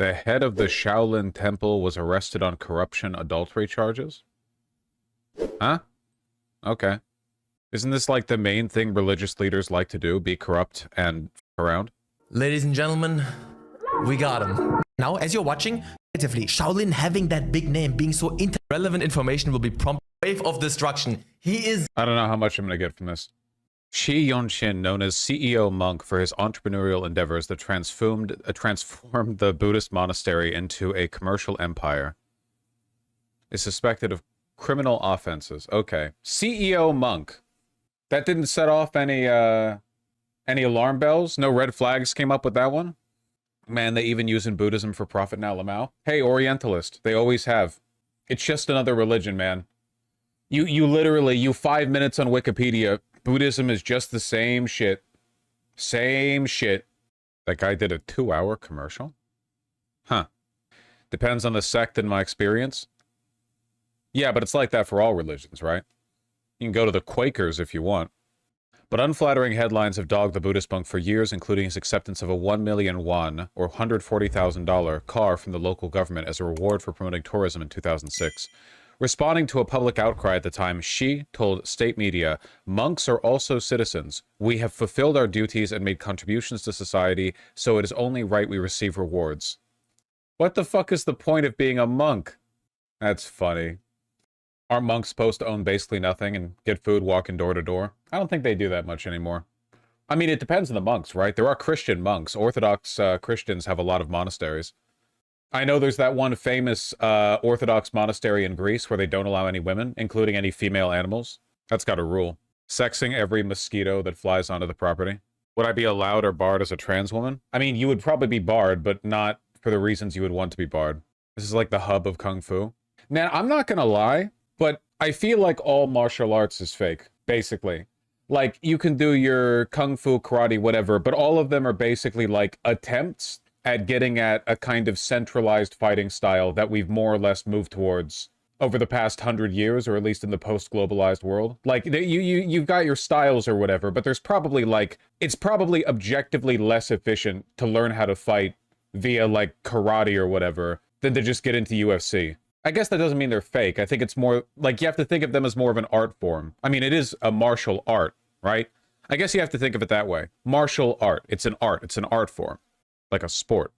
The head of the Shaolin temple was arrested on corruption adultery charges? Huh? Okay. Isn't this like the main thing religious leaders like to do, be corrupt and f around? Ladies and gentlemen, we got him. Now, as you're watching, Shaolin having that big name, being so relevant information will be prompt wave of destruction. He is... I don't know how much I'm going to get from this. Shi Yongqin, known as CEO Monk for his entrepreneurial endeavors that transformed the Buddhist monastery into a commercial empire, is suspected of criminal offenses. Okay. CEO Monk. That didn't set off any alarm bells? No red flags came up with that one? Man, they even use in Buddhism for profit now, Lamau. Hey, Orientalist. They always have. It's just another religion, man. You literally, 5 minutes on Wikipedia, Buddhism is just the same shit. Same shit. That guy did a 2-hour commercial? Huh. Depends on the sect in my experience. Yeah, but it's like that for all religions, right? You can go to the Quakers if you want. But unflattering headlines have dogged the Buddhist monk for years, including his acceptance of a 1 million won, or $140,000, car from the local government as a reward for promoting tourism in 2006. Responding to a public outcry at the time, Xi told state media, "Monks are also citizens. We have fulfilled our duties and made contributions to society, so it is only right we receive rewards." What the fuck is the point of being a monk? That's funny. Aren't monks supposed to own basically nothing and get food walking door to door? I don't think they do that much anymore. I mean, it depends on the monks, right? There are Christian monks. Orthodox Christians have a lot of monasteries. I know there's that one famous Orthodox monastery in Greece where they don't allow any women, including any female animals. That's got a rule. Sexing every mosquito that flies onto the property. Would I be allowed or barred as a trans woman? I mean, you would probably be barred, but not for the reasons you would want to be barred. This is like the hub of Kung Fu. Now, I'm not gonna lie, but I feel like all martial arts is fake, basically. Like, you can do your Kung Fu, karate, whatever, but all of them are basically like attempts at getting at a kind of centralized fighting style that we've more or less moved towards over the past 100 years, or at least in the post-globalized world. Like, you've got your styles or whatever, but there's probably like, it's probably objectively less efficient to learn how to fight via like karate or whatever than to just get into UFC. I guess that doesn't mean they're fake. I think it's more like you have to think of them as more of an art form. I mean, it is a martial art, right? I guess you have to think of it that way. Martial art. It's an art. It's an art form. Like a sport.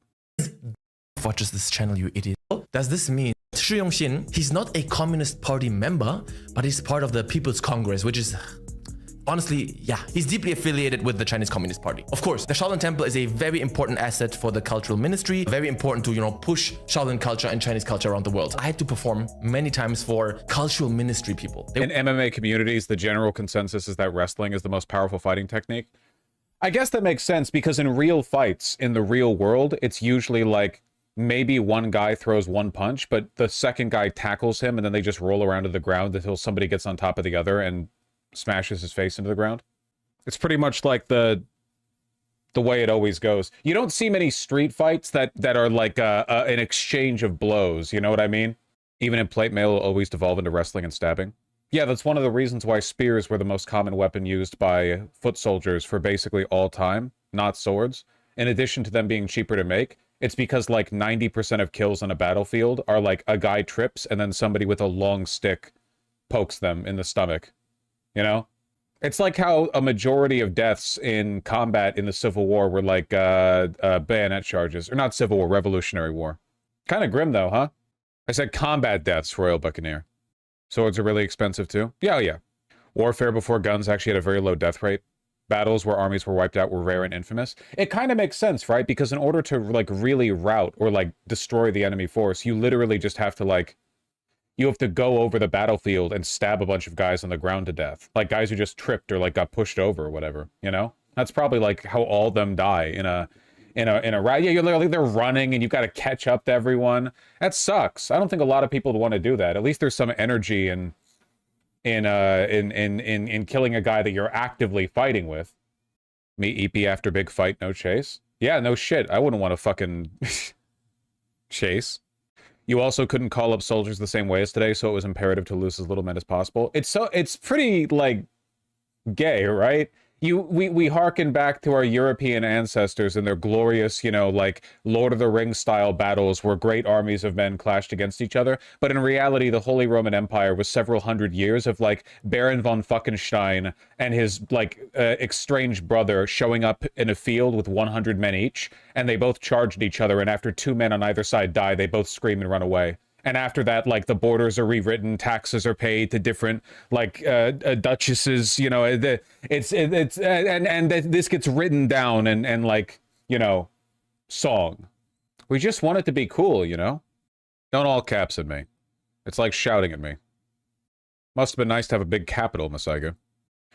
Watches this channel, you idiot. Does this mean Shi Yongqin, he's not a Communist Party member, but he's part of the People's Congress, which is... honestly, yeah, he's deeply affiliated with the Chinese Communist Party. Of course, the Shaolin Temple is a very important asset for the cultural ministry, very important to, push Shaolin culture and Chinese culture around the world. I had to perform many times for cultural ministry people. In MMA communities, the general consensus is that wrestling is the most powerful fighting technique. I guess that makes sense because in real fights, in the real world, it's usually like maybe one guy throws one punch, but the second guy tackles him and then they just roll around to the ground until somebody gets on top of the other and smashes his face into the ground. It's pretty much like the way it always goes. You don't see many street fights that are like an exchange of blows, you know what I mean? Even in plate mail, it'll always devolve into wrestling and stabbing. Yeah, that's one of the reasons why spears were the most common weapon used by foot soldiers for basically all time, not swords. In addition to them being cheaper to make, it's because like 90% of kills on a battlefield are like a guy trips and then somebody with a long stick pokes them in the stomach. You know? It's like how a majority of deaths in combat in the Civil War were like bayonet charges. Or not Civil War, Revolutionary War. Kind of grim though, huh? I said combat deaths, Royal Buccaneer. Swords are really expensive too? Yeah, oh yeah. Warfare before guns actually had a very low death rate. Battles where armies were wiped out were rare and infamous. It kind of makes sense, right? Because in order to like really rout or like destroy the enemy force, you literally just have to like... you have to go over the battlefield and stab a bunch of guys on the ground to death. Like guys who just tripped or like got pushed over or whatever, you know? That's probably like how all of them die in a rout. Yeah, you're literally, they're running and you've got to catch up to everyone. That sucks. I don't think a lot of people would want to do that. At least there's some energy in killing a guy that you're actively fighting with. Me EP after big fight, no chase. Yeah, no shit. I wouldn't want to fucking chase. You also couldn't call up soldiers the same way as today, so it was imperative to lose as little men as possible. It's pretty, like, gay, right? we harken back to our European ancestors and their glorious, you know, like Lord of the Rings style battles where great armies of men clashed against each other. But in reality, the Holy Roman Empire was several hundred years of like Baron von Falkenstein and his like estranged brother showing up in a field with 100 men each, and they both charged each other. And after 2 men on either side die, they both scream and run away. And after that, like, the borders are rewritten, taxes are paid to different, like, duchesses, you know, this gets written down and like, you know, song. We just want it to be cool, you know? Don't all caps at me. It's like shouting at me. Must have been nice to have a big capital, Masaiga.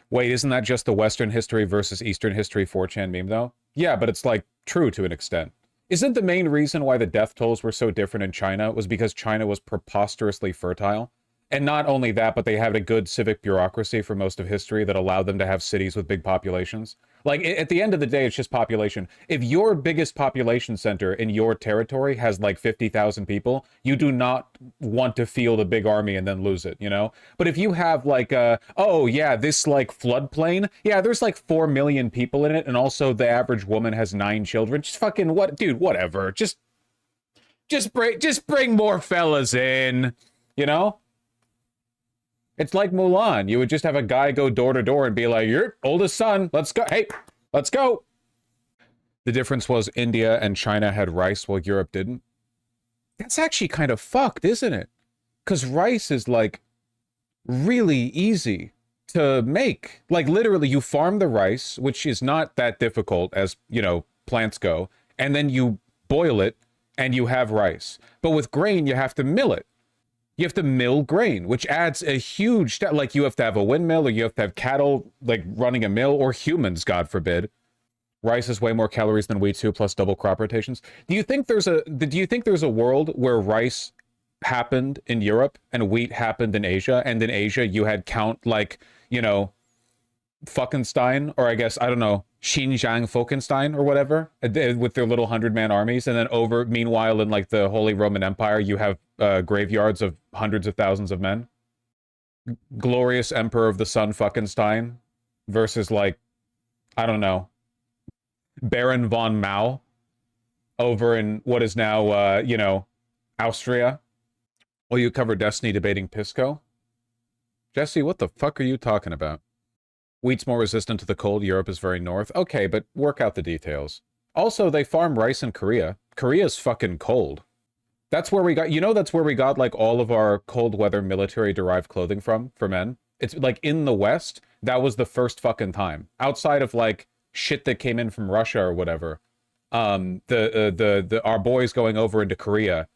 Wait, isn't that just the Western history versus Eastern history 4chan meme, though? Yeah, but it's, like, true to an extent. Isn't the main reason why the death tolls were so different in China was because China was preposterously fertile? And not only that, but they had a good civic bureaucracy for most of history that allowed them to have cities with big populations. Like, at the end of the day, it's just population. If your biggest population center in your territory has, like, 50,000 people, you do not want to field a big army and then lose it, you know? But if you have, like, oh, yeah, this, like, floodplain, yeah, there's, like, 4 million people in it, and also the average woman has 9 children. Just fucking, what, dude, whatever. Just bring more fellas in, you know? It's like Mulan. You would just have a guy go door to door and be like, your oldest son, let's go. Hey, let's go. The difference was India and China had rice while Europe didn't. That's actually kind of fucked, isn't it? Because rice is, like, really easy to make. Like, literally, you farm the rice, which is not that difficult as, you know, plants go, and then you boil it and you have rice. But with grain, you have to mill it. You have to mill grain, which adds a huge, like, you have to have a windmill, or you have to have cattle, like, running a mill, or humans, God forbid. Rice is way more calories than wheat too, plus double crop rotations. Do you think there's a world where rice happened in Europe and wheat happened in Asia, and in Asia you had Count, like, you know, Falkenstein, or I guess, I don't know, Xinjiang Falkenstein or whatever, with their little 100-man armies, and then meanwhile, in, like, the Holy Roman Empire, you have graveyards of hundreds of thousands of men? Glorious Emperor of the Sun Falkenstein versus, like, I don't know, Baron von Mao over in what is now, you know, Austria. Well, you cover Destiny debating Pisco? Jesse, what the fuck are you talking about? Wheat's more resistant to the cold. Europe is very north. Okay, but work out the details. Also, they farm rice in Korea. Korea's fucking cold. That's where we got, you know, that's where we got, like, all of our cold weather military-derived clothing from, for men. It's, like, in the West, that was the first fucking time. Outside of, like, shit that came in from Russia or whatever. Our boys going over into Korea,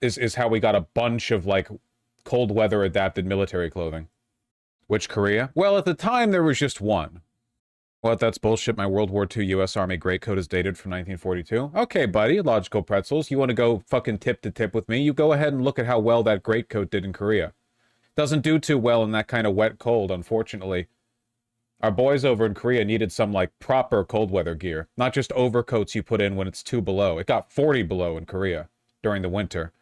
is how we got a bunch of, like, cold weather adapted military clothing. Which Korea? Well, at the time, there was just one. What? That's bullshit. My World War II U.S. Army greatcoat is dated from 1942. Okay, buddy, logical pretzels. You want to go fucking tip to tip with me? You go ahead and look at how well that greatcoat did in Korea. Doesn't do too well in that kind of wet cold, unfortunately. Our boys over in Korea needed some, like, proper cold weather gear. Not just overcoats you put in when it's 2 below. It got 40 below in Korea during the winter.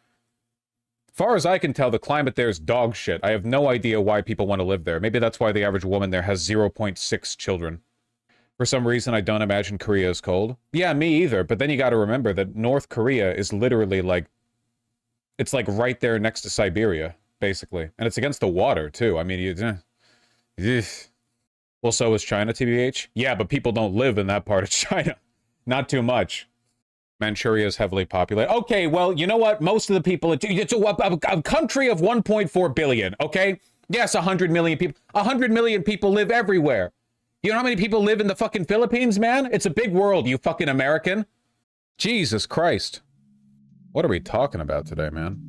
Far as I can tell, the climate there is dog shit. I have no idea why people want to live there. Maybe that's why the average woman there has 0.6 children. For some reason, I don't imagine Korea is cold. Yeah, me either, but then you gotta remember that North Korea is literally, like, it's, like, right there next to Siberia, basically. And it's against the water, too. I mean, well, so is China, TBH? Yeah, but people don't live in that part of China. Not too much. Manchuria is heavily populated. Okay, well, you know what? Most of the people... It's a country of 1.4 billion, okay? Yes, 100 million people. 100 million people live everywhere. You know how many people live in the fucking Philippines, man? It's a big world, you fucking American. Jesus Christ. What are we talking about today, man?